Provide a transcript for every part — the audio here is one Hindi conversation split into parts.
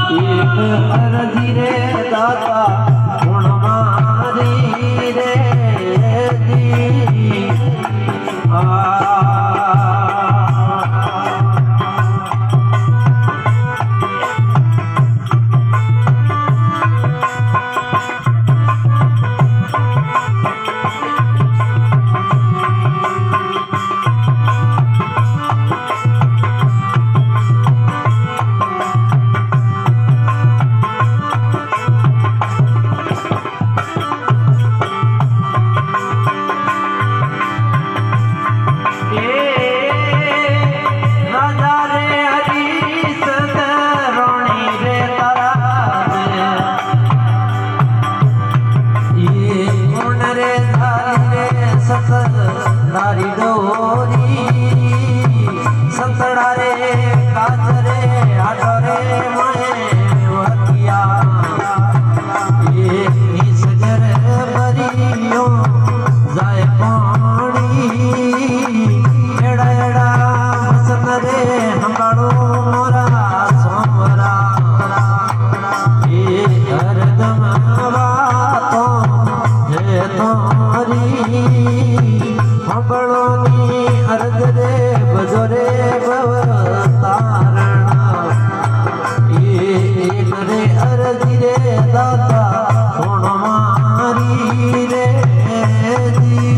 एक अरजी रे दाता गुण मारी रे दी नारी डोरी संतड़ा रे काजरे आडरे माए वतिया ये सजर बरियो जाए पानी एड़ा एड़ा मसन रे हमारो मोरा सोमरा ये हरदम बातों है तोरी बड़ोनी अर्ध रे बजरे तारण ये रे अर्ध रे दाता सोण मारी रे दी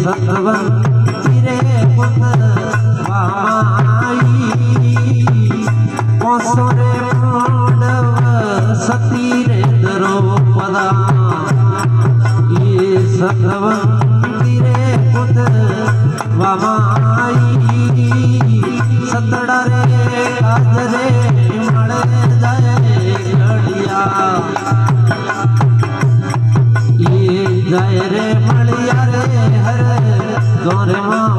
सतवंती रे पुत्र माई कोसरे मांडव सती रे द्रौपदा ये सतवंती रे पुत्र माई सतड़ा रे काजरे मळे जाए घड़िया ये जाए रे मड़िया रे हर गौर माँ